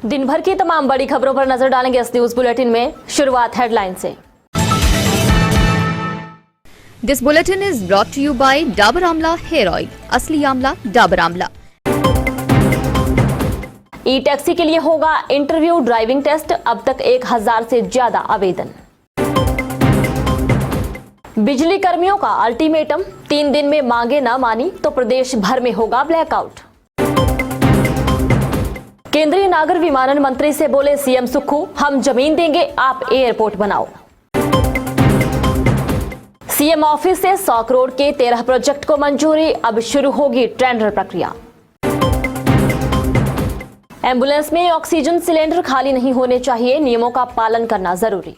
दिन भर की तमाम बड़ी खबरों पर नजर डालेंगे इस न्यूज बुलेटिन में। शुरुआत हेडलाइन से। This bulletin is brought to you by Dabur Amla Hair Oil, असली आमला डाबर आमला। ई टैक्सी के लिए होगा इंटरव्यू ड्राइविंग टेस्ट, अब तक 1000 से ज्यादा आवेदन। बिजली कर्मियों का अल्टीमेटम, 3 दिन में मांगे न मानी तो प्रदेश भर में होगा ब्लैकआउट। केंद्रीय नागर विमानन मंत्री से बोले सीएम सुक्खू, हम जमीन देंगे, आप एयरपोर्ट बनाओ। सीएम ऑफिस से 100 करोड़ के 13 प्रोजेक्ट को मंजूरी, अब शुरू होगी टेंडर प्रक्रिया। एम्बुलेंस में ऑक्सीजन सिलेंडर खाली नहीं होने चाहिए, नियमों का पालन करना जरूरी।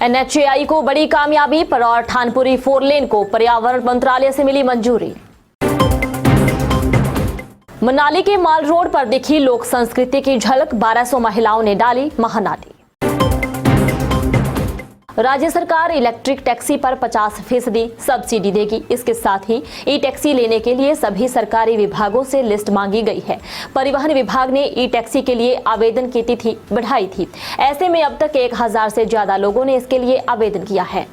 एनएचएआई को बड़ी कामयाबी, परौर ठानपुरी 4 लेन को पर्यावरण मंत्रालय से मिली मंजूरी। मनाली के माल रोड पर दिखी लोक संस्कृति की झलक, 1200 महिलाओं ने डाली महानाटी। राज्य सरकार इलेक्ट्रिक टैक्सी पर 50% सब्सिडी देगी। इसके साथ ही ई टैक्सी लेने के लिए सभी सरकारी विभागों से लिस्ट मांगी गई है। परिवहन विभाग ने ई टैक्सी के लिए आवेदन की तिथि बढ़ाई थी। ऐसे में अब तक 1000 से ज्यादा लोगों ने इसके लिए आवेदन किया है।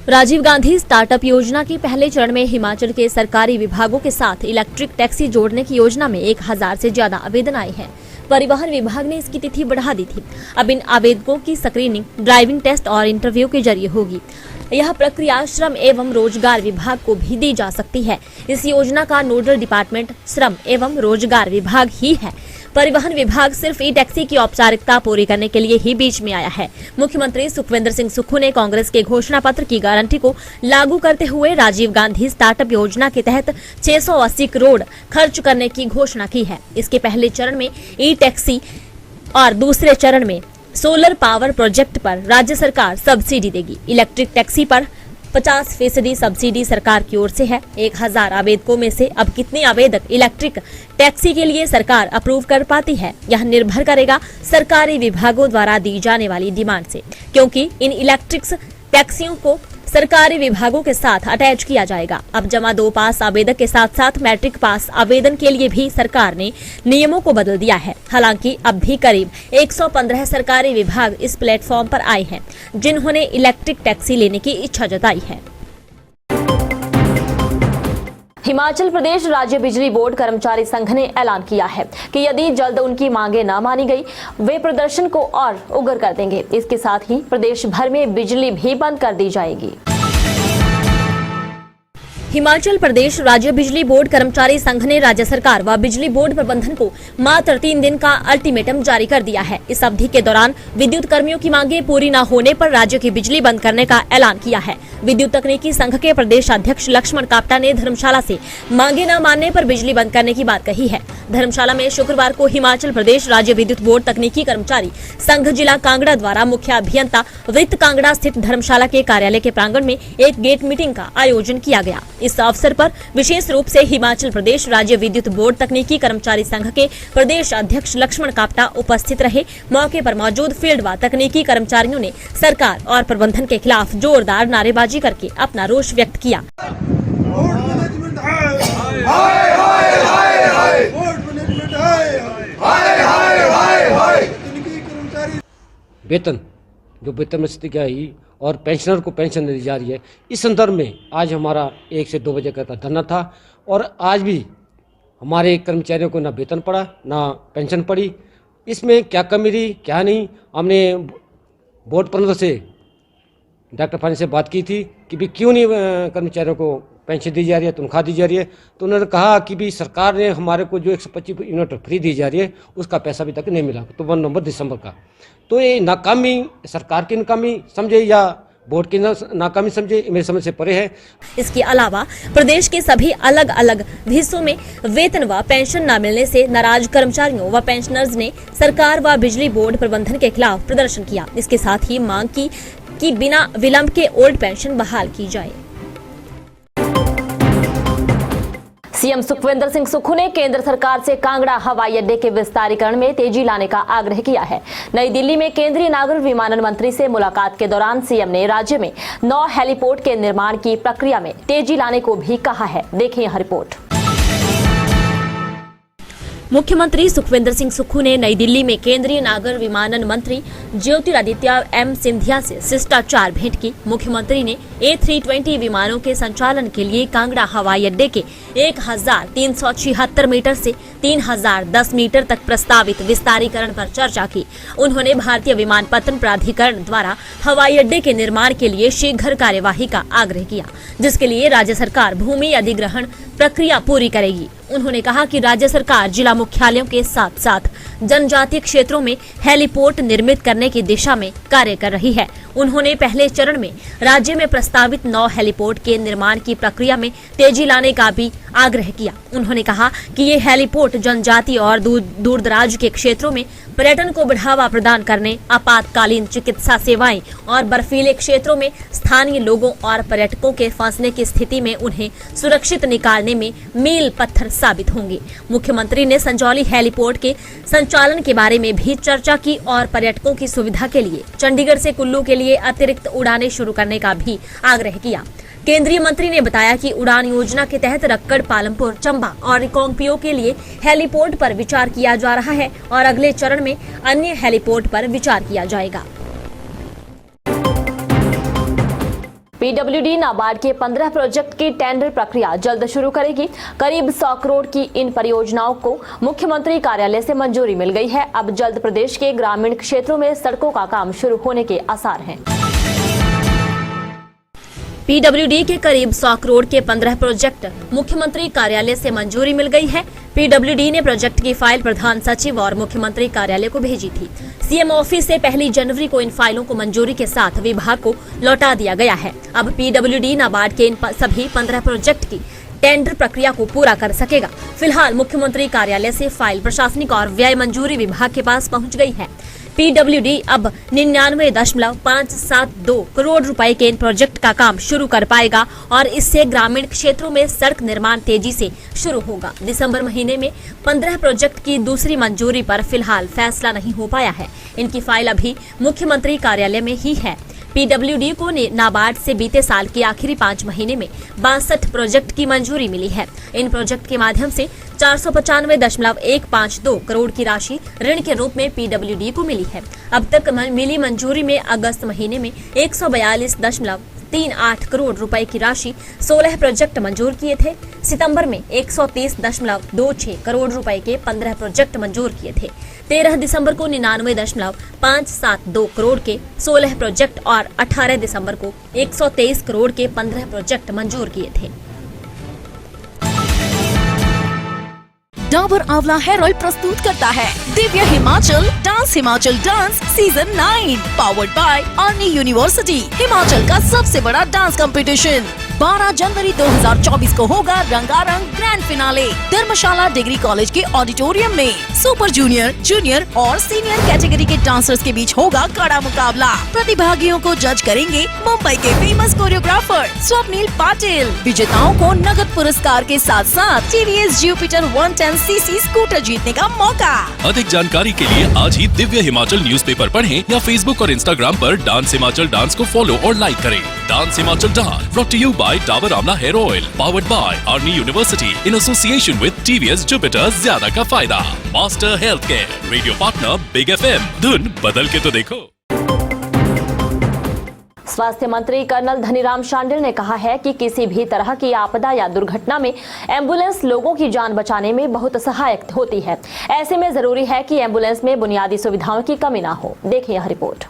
राजीव गांधी स्टार्टअप योजना के पहले चरण में हिमाचल के सरकारी विभागों के साथ इलेक्ट्रिक टैक्सी जोड़ने की योजना में 1000 से ज्यादा आवेदन आए हैं। परिवहन विभाग ने इसकी तिथि बढ़ा दी थी। अब इन आवेदकों की स्क्रीनिंग ड्राइविंग टेस्ट और इंटरव्यू के जरिए होगी। यह प्रक्रिया श्रम एवं रोजगार विभाग को भी दी जा सकती है। इस योजना का नोडल डिपार्टमेंट श्रम एवं रोजगार विभाग ही है। परिवहन विभाग सिर्फ ई टैक्सी की औपचारिकता पूरी करने के लिए ही बीच में आया है। मुख्यमंत्री सुखविंदर सिंह सुक्खू ने कांग्रेस के घोषणा पत्र की गारंटी को लागू करते हुए राजीव गांधी स्टार्टअप योजना के तहत 680 करोड़ खर्च करने की घोषणा की है। इसके पहले चरण में ई टैक्सी और दूसरे चरण में सोलर पावर प्रोजेक्ट पर राज्य सरकार सब्सिडी देगी। इलेक्ट्रिक टैक्सी पर 50% सब्सिडी सरकार की ओर से है। 1000 आवेदकों में से अब कितने आवेदक इलेक्ट्रिक टैक्सी के लिए सरकार अप्रूव कर पाती है, यह निर्भर करेगा सरकारी विभागों द्वारा दी जाने वाली डिमांड से, क्योंकि इन इलेक्ट्रिक टैक्सियों को सरकारी विभागों के साथ अटैच किया जाएगा। अब जमा 2 पास आवेदक के साथ साथ मैट्रिक पास आवेदन के लिए भी सरकार ने नियमों को बदल दिया है। हालांकि अब भी करीब 115 सरकारी विभाग इस प्लेटफॉर्म पर आए हैं जिन्होंने इलेक्ट्रिक टैक्सी लेने की इच्छा जताई है। हिमाचल प्रदेश राज्य बिजली बोर्ड कर्मचारी संघ ने ऐलान किया है कि यदि जल्द उनकी मांगे न मानी गई, वे प्रदर्शन को और उग्र कर देंगे। इसके साथ ही प्रदेश भर में बिजली भी बंद कर दी जाएगी। हिमाचल प्रदेश राज्य बिजली बोर्ड कर्मचारी संघ ने राज्य सरकार व बिजली बोर्ड प्रबंधन को मात्र 3 दिन का अल्टीमेटम जारी कर दिया है। इस अवधि के दौरान विद्युत कर्मियों की मांगे पूरी न होने पर राज्य की बिजली बंद करने का ऐलान किया है। विद्युत तकनीकी संघ के प्रदेश अध्यक्ष लक्ष्मण कापटा ने धर्मशाला से मांगे न मानने पर बिजली बंद करने की बात कही है। धर्मशाला में शुक्रवार को हिमाचल प्रदेश राज्य विद्युत बोर्ड तकनीकी कर्मचारी संघ जिला कांगड़ा द्वारा मुख्य अभियंता वृत्त कांगड़ा स्थित धर्मशाला के कार्यालय के प्रांगण में एक गेट मीटिंग का आयोजन किया गया। इस अवसर पर विशेष रूप से हिमाचल प्रदेश राज्य विद्युत बोर्ड तकनीकी कर्मचारी संघ के प्रदेश अध्यक्ष लक्ष्मण कापटा उपस्थित रहे। मौके पर मौजूद फील्ड व तकनीकी कर्मचारियों ने सरकार और प्रबंधन के खिलाफ जोरदार नारेबाजी करके अपना रोष व्यक्त किया। वेतन जो वेतन में स्थिति क्या है और पेंशनर को पेंशन दी जा रही है, इस संदर्भ में आज हमारा 1 से 2 बजे का धरना था। और आज भी हमारे कर्मचारियों को ना वेतन पड़ा ना पेंशन पड़ी। इसमें क्या कमी रही क्या नहीं, हमने बोर्ड प्रबंधन से डॉक्टर फानी से बात की थी कि भी क्यों नहीं कर्मचारियों को पेंशन दी जा रही है, तनख्वाह दी जा रही है। तो उन्होंने कहा कि भी सरकार ने हमारे को जो 125 यूनिट फ्री दी जा रही है उसका पैसा अभी तक नहीं मिला, तो 1 नवंबर दिसंबर का। तो ये नाकामी सरकार की नाकामी समझे या बोर्ड की नाकामी समझे, मेरे समझ से परे है। इसके अलावा प्रदेश के सभी अलग अलग हिस्सों में वेतन व पेंशन न मिलने से नाराज कर्मचारियों व पेंशनर्स ने सरकार व बिजली बोर्ड प्रबंधन के खिलाफ प्रदर्शन किया। इसके साथ ही मांग की कि बिना विलंब के ओल्ड पेंशन बहाल की जाए। सीएम सुखविंदर सिंह सुक्खू ने केंद्र सरकार से कांगड़ा हवाई अड्डे के विस्तारीकरण में तेजी लाने का आग्रह किया है। नई दिल्ली में केंद्रीय नागर विमानन मंत्री से मुलाकात के दौरान सीएम ने राज्य में 9 हेलीपोर्ट के निर्माण की प्रक्रिया में तेजी लाने को भी कहा है। देखिए यह रिपोर्ट। मुख्यमंत्री सुखविंदर सिंह सुक्खू ने नई दिल्ली में केंद्रीय नागर विमानन मंत्री ज्योतिरादित्य एम सिंधिया से शिष्टाचार भेंट की। मुख्यमंत्री ने A320 विमानों के संचालन के लिए कांगड़ा हवाई अड्डे के 1376 मीटर से 3010 मीटर तक प्रस्तावित विस्तारीकरण पर चर्चा की। उन्होंने भारतीय विमानपत्तन प्राधिकरण द्वारा हवाई अड्डे के निर्माण के लिए शीघ्र कार्यवाही का आग्रह किया, जिसके लिए राज्य सरकार भूमि अधिग्रहण प्रक्रिया पूरी करेगी। उन्होंने कहा कि राज्य सरकार जिला मुख्यालयों के साथ साथ जनजातीय क्षेत्रों में हेलीपोर्ट निर्मित करने की दिशा में कार्य कर रही है। उन्होंने पहले चरण में राज्य में प्रस्तावित 9 हेलीपोर्ट के निर्माण की प्रक्रिया में तेजी लाने का भी आग्रह किया। उन्होंने कहा कि ये हेलीपोर्ट जनजातीय और दूर दराज के क्षेत्रों में पर्यटन को बढ़ावा प्रदान करने, आपातकालीन चिकित्सा सेवाएं और बर्फीले क्षेत्रों में स्थानीय लोगों और पर्यटकों के फंसने की स्थिति में उन्हें सुरक्षित निकालने में मील पत्थर साबित होंगे। मुख्यमंत्री ने संजौली हेलीपोर्ट के संचालन के बारे में भी चर्चा की और पर्यटकों की सुविधा के लिए चंडीगढ़ से कुल्लू के लिए अतिरिक्त उड़ानें शुरू करने का भी आग्रह किया। केंद्रीय मंत्री ने बताया कि उड़ान योजना के तहत रक्कड़, पालमपुर, चंबा और रिकांगपिओ के लिए हेलीपोर्ट पर विचार किया जा रहा है और अगले चरण में अन्य हेलीपोर्ट पर विचार किया जाएगा। पीडब्ल्यूडी नाबार्ड के 15 प्रोजेक्ट की टेंडर प्रक्रिया जल्द शुरू करेगी। करीब 100 करोड़ की इन परियोजनाओं को मुख्यमंत्री कार्यालय से मंजूरी मिल गई है। अब जल्द प्रदेश के ग्रामीण क्षेत्रों में सड़कों का काम शुरू होने के आसार हैं। पीडब्ल्यूडी के करीब 100 करोड़ के 15 प्रोजेक्ट मुख्यमंत्री कार्यालय से मंजूरी मिल गई है। पीडब्ल्यूडी ने प्रोजेक्ट की फाइल प्रधान सचिव और मुख्यमंत्री कार्यालय को भेजी थी। सीएम ऑफिस से 1 जनवरी को इन फाइलों को मंजूरी के साथ विभाग को लौटा दिया गया है। अब पीडब्ल्यूडी नाबार्ड के इन सभी 15 प्रोजेक्ट की टेंडर प्रक्रिया को पूरा कर सकेगा। फिलहाल मुख्यमंत्री कार्यालय से फाइल प्रशासनिक और व्यय मंजूरी विभाग के पास पहुंच गई है। पीडब्ल्यूडी अब 99.572 करोड़ रुपए के इन प्रोजेक्ट का काम शुरू कर पाएगा और इससे ग्रामीण क्षेत्रों में सड़क निर्माण तेजी से शुरू होगा। दिसंबर महीने में 15 प्रोजेक्ट की दूसरी मंजूरी पर फिलहाल फैसला नहीं हो पाया है। इनकी फाइल अभी मुख्यमंत्री कार्यालय में ही है। पीडब्ल्यूडी को नाबार्ड से बीते साल के आखिरी 5 महीने में 62 प्रोजेक्ट की मंजूरी मिली है। इन प्रोजेक्ट के माध्यम से 495.152 करोड़ की राशि ऋण के रूप में पीडब्ल्यूडी को मिली है। अब तक मिली मंजूरी में अगस्त महीने में 142.38 करोड़ रुपए की राशि 16 प्रोजेक्ट मंजूर किए थे। सितंबर में 130.26 करोड़ रुपए के 15 प्रोजेक्ट मंजूर किए थे। 13 दिसंबर को 99.572 करोड़ के 16 प्रोजेक्ट और 18 दिसंबर को 123 करोड़ के 15 प्रोजेक्ट मंजूर किए थे। डाबर आंवला हेयर ऑयल प्रस्तुत करता है Divya Himachal dance season 9 powered by Arni university. Himachal का सबसे बड़ा डांस कंपटीशन 12 जनवरी 2024 को होगा रंगारंग ग्रैंड फिनाले धर्मशाला डिग्री कॉलेज के ऑडिटोरियम में। सुपर जूनियर, जूनियर और सीनियर कैटेगरी के डांसर्स के बीच होगा कड़ा मुकाबला। प्रतिभागियों को जज करेंगे मुंबई के फेमस कोरियोग्राफर स्वप्निल पाटिल। विजेताओं को नगद पुरस्कार के साथ साथ TVS Jupiter 110cc स्कूटर जीतने का मौका। अधिक जानकारी के लिए आज ही दिव्य हिमाचल न्यूज़पेपर पढ़ें या फेसबुक और इंस्टाग्राम पर डांस हिमाचल डांस को फॉलो और लाइक करें। Dance Himachal dance brought to you by Dabur amla hair oil powered by Arni university in association with TVS Jupiter। ज्यादा का फायदा। Master health care, radio partner big FM। धुन बदल के तो देखो। स्वास्थ्य मंत्री कर्नल धनीराम शांडिल ने कहा है कि किसी भी तरह की आपदा या दुर्घटना में एम्बुलेंस लोगों की जान बचाने में बहुत सहायक होती है। ऐसे में जरूरी है कि एम्बुलेंस में बुनियादी सुविधाओं की कमी ना हो। देखिए यह रिपोर्ट।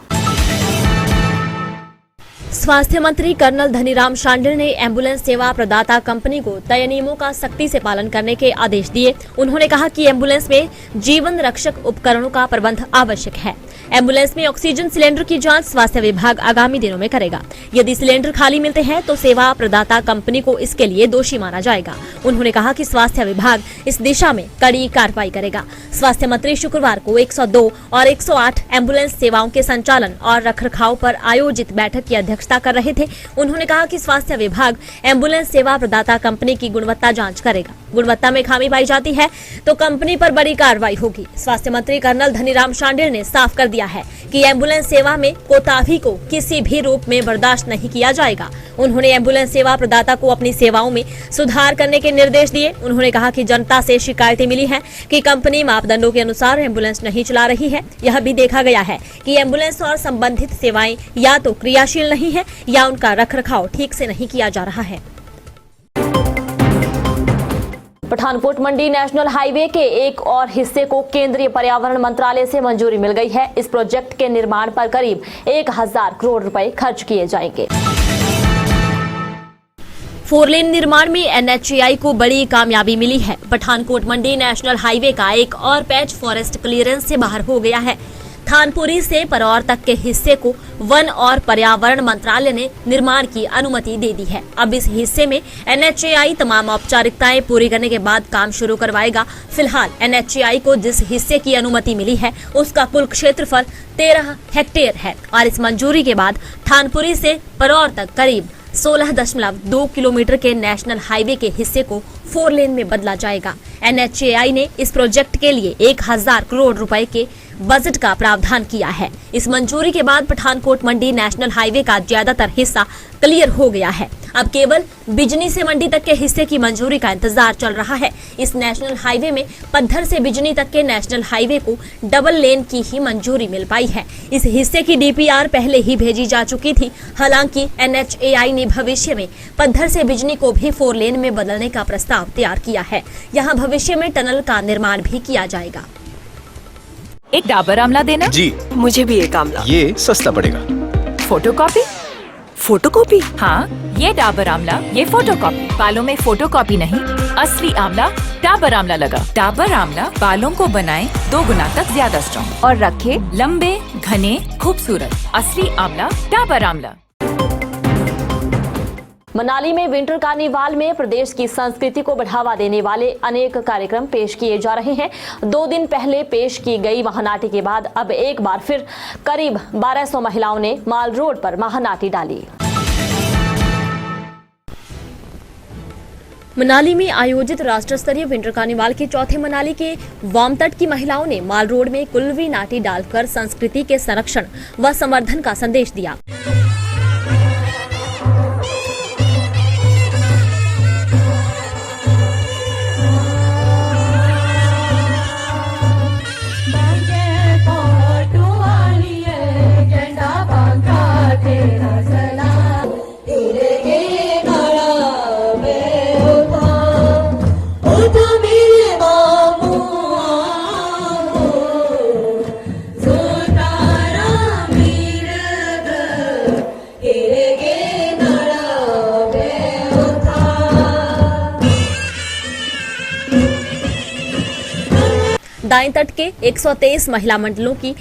स्वास्थ्य मंत्री कर्नल धनीराम शांडिल ने एम्बुलेंस सेवा प्रदाता कंपनी को तय नियमों का सख्ती से पालन करने के आदेश दिए। उन्होंने कहा कि एम्बुलेंस में जीवन रक्षक उपकरणों का प्रबंध आवश्यक है। एम्बुलेंस में ऑक्सीजन सिलेंडर की जांच स्वास्थ्य विभाग आगामी दिनों में करेगा। यदि सिलेंडर खाली मिलते हैं तो सेवा प्रदाता कंपनी को इसके लिए दोषी माना जाएगा। उन्होंने कहा कि स्वास्थ्य विभाग इस दिशा में कड़ी कार्रवाई करेगा। स्वास्थ्य मंत्री शुक्रवार को 102 और 108 एम्बुलेंस सेवाओं के संचालन और रखरखाव पर आयोजित बैठक की अध्यक्षता कर रहे थे। उन्होंने कहा कि स्वास्थ्य विभाग एम्बुलेंस सेवा प्रदाता कंपनी की गुणवत्ता जांच करेगा। गुणवत्ता में खामी पाई जाती है तो कंपनी पर बड़ी कार्रवाई होगी। स्वास्थ्य मंत्री कर्नल धनीराम शांडिल ने साफ कर दिया है कि एम्बुलेंस सेवा में कोताही को किसी भी रूप में बर्दाश्त नहीं किया जाएगा। उन्होंने एम्बुलेंस सेवा प्रदाता को अपनी सेवाओं में सुधार करने के निर्देश दिए। उन्होंने कहा कि जनता से शिकायतें मिली हैं कि कंपनी मापदंडों के अनुसार एम्बुलेंस नहीं चला रही है। यह भी देखा गया है कि एम्बुलेंस और संबंधित सेवाएं या तो क्रियाशील नहीं है या उनका रखरखाव ठीक से नहीं किया जा रहा है। पठानकोट मंडी नेशनल हाईवे के एक और हिस्से को केंद्रीय पर्यावरण मंत्रालय से मंजूरी मिल गई है। इस प्रोजेक्ट के निर्माण पर करीब 1000 करोड़ रुपए खर्च किए जाएंगे। 4 लेन निर्माण में NHAI को बड़ी कामयाबी मिली है। पठानकोट मंडी नेशनल हाईवे का एक और पैच फॉरेस्ट क्लियरेंस से बाहर हो गया है। थानपुरी से परौर तक के हिस्से को वन और पर्यावरण मंत्रालय ने निर्माण की अनुमति दे दी है। अब इस हिस्से में NHAI तमाम औपचारिकताएं पूरी करने के बाद काम शुरू करवाएगा। फिलहाल NHAI को जिस हिस्से की अनुमति मिली है उसका कुल क्षेत्रफल 13 हेक्टेयर है और इस मंजूरी के बाद थानपुरी से परौर तक करीब 16.2 किलोमीटर के नेशनल हाईवे के हिस्से को 4 लेन में बदला जाएगा। NHAI ने इस प्रोजेक्ट के लिए 1000 करोड़ रुपए के बजट का प्रावधान किया है। इस मंजूरी के बाद पठानकोट मंडी नेशनल हाईवे का ज्यादातर हिस्सा क्लियर हो गया है। अब केवल बिजनी से मंडी तक के हिस्से की मंजूरी का इंतजार चल रहा है। इस नेशनल हाईवे में पद्धर से बिजनी तक के नेशनल हाईवे को डबल लेन की ही मंजूरी मिल पाई है। इस हिस्से की DPR पहले ही भेजी जा चुकी थी। हालांकि NHAI ने भविष्य में पद्धर से बिजनी को भी 4 लेन में बदलने का प्रस्ताव तैयार किया है। यहाँ भविष्य में टनल का निर्माण भी किया जाएगा। एक डाबर आंवला देना जी। मुझे भी एक आंवला। ये सस्ता पड़ेगा। फोटोकॉपी। फोटोकॉपी? हाँ, ये डाबर आंवला, ये फोटोकॉपी। बालों में फोटोकॉपी नहीं, असली आंवला डाबर आंवला लगा। डाबर आंवला बालों को बनाए 2 गुना तक ज्यादा स्ट्रॉन्ग और रखे लंबे, घने, खूबसूरत। असली आंवला डाबर आंवला। मनाली में विंटर कार्निवाल में प्रदेश की संस्कृति को बढ़ावा देने वाले अनेक कार्यक्रम पेश किए जा रहे हैं। 2 दिन पहले पेश की गई महानाटी के बाद अब एक बार फिर करीब 1200 महिलाओं ने माल रोड पर महानाटी डाली। मनाली में आयोजित राष्ट्र स्तरीय विंटर कार्निवाल के चौथे मनाली के वामतट की महिलाओं ने माल रोड में कुल्लवी नाटी डालकर संस्कृति के संरक्षण व संवर्धन का संदेश दिया। दाएं तट के 123 महिला मंडलों की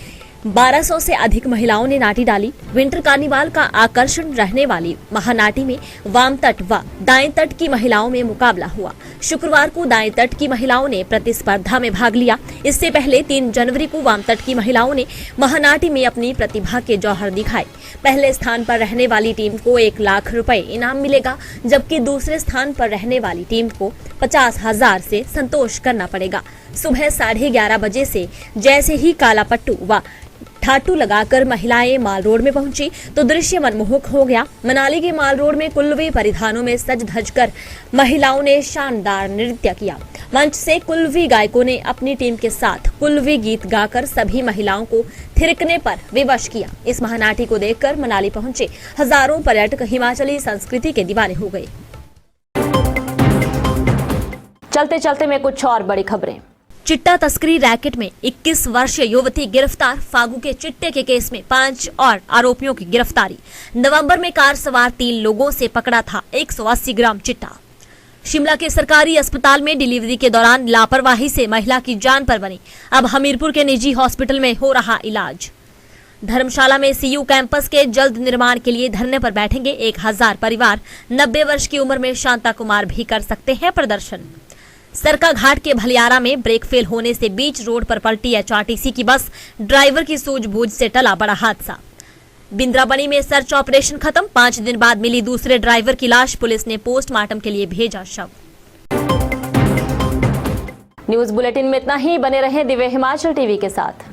1200 से अधिक महिलाओं ने नाटी डाली। विंटर कार्निवाल का आकर्षण रहने वाली महानाटी में वाम तट व दाएं तट की महिलाओं में मुकाबला हुआ। शुक्रवार को दाएं तट की महिलाओं ने प्रतिस्पर्धा में भाग लिया। इससे पहले 3 जनवरी को वाम तट की महिलाओं ने महानाटी में अपनी प्रतिभा के जौहर दिखाए। पहले स्थान पर रहने वाली टीम को 1 लाख रुपए इनाम मिलेगा, जबकि दूसरे स्थान पर रहने वाली टीम को 50,000 से संतोष करना पड़ेगा। सुबह 11:30 बजे से जैसे ही काला पट्टू व ठाटू लगाकर महिलाएं माल रोड में पहुंची तो दृश्य मनमोहक हो गया। मनाली के माल रोड में कुल्लवी परिधानों में सज धज कर महिलाओं ने शानदार नृत्य किया। मंच से कुल्लवी गायकों ने अपनी टीम के साथ कुल्लवी गीत गाकर सभी महिलाओं को थिरकने पर विवश किया। इस महानाटी को देखकर मनाली पहुंचे हजारों पर्यटक हिमाचली संस्कृति के दीवाने हो गए। चलते चलते में कुछ और बड़ी खबरें। चिट्टा तस्करी रैकेट में 21 वर्षीय युवती गिरफ्तार। फागू के चिट्टे के केस में 5 और आरोपियों की गिरफ्तारी। नवंबर में कार सवार 3 लोगों से पकड़ा था 180 ग्राम चिट्टा। शिमला के सरकारी अस्पताल में डिलीवरी के दौरान लापरवाही से महिला की जान पर बनी। अब हमीरपुर के निजी हॉस्पिटल में हो रहा इलाज। धर्मशाला में CU कैंपस के जल्द निर्माण के लिए धरने पर बैठेंगे 1000 परिवार। 90 वर्ष की उम्र में शांता कुमार भी कर सकते हैं प्रदर्शन। सरका घाट के भलियारा में ब्रेक फेल होने से बीच रोड पर पलटी HRTC की बस। ड्राइवर की सूझबूझ से टला बड़ा हादसा। बिंद्राबनी में सर्च ऑपरेशन खत्म। 5 दिन बाद मिली दूसरे ड्राइवर की लाश। पुलिस ने पोस्टमार्टम के लिए भेजा शव। न्यूज बुलेटिन में इतना ही। बने रहें दिव्य हिमाचल टीवी के साथ।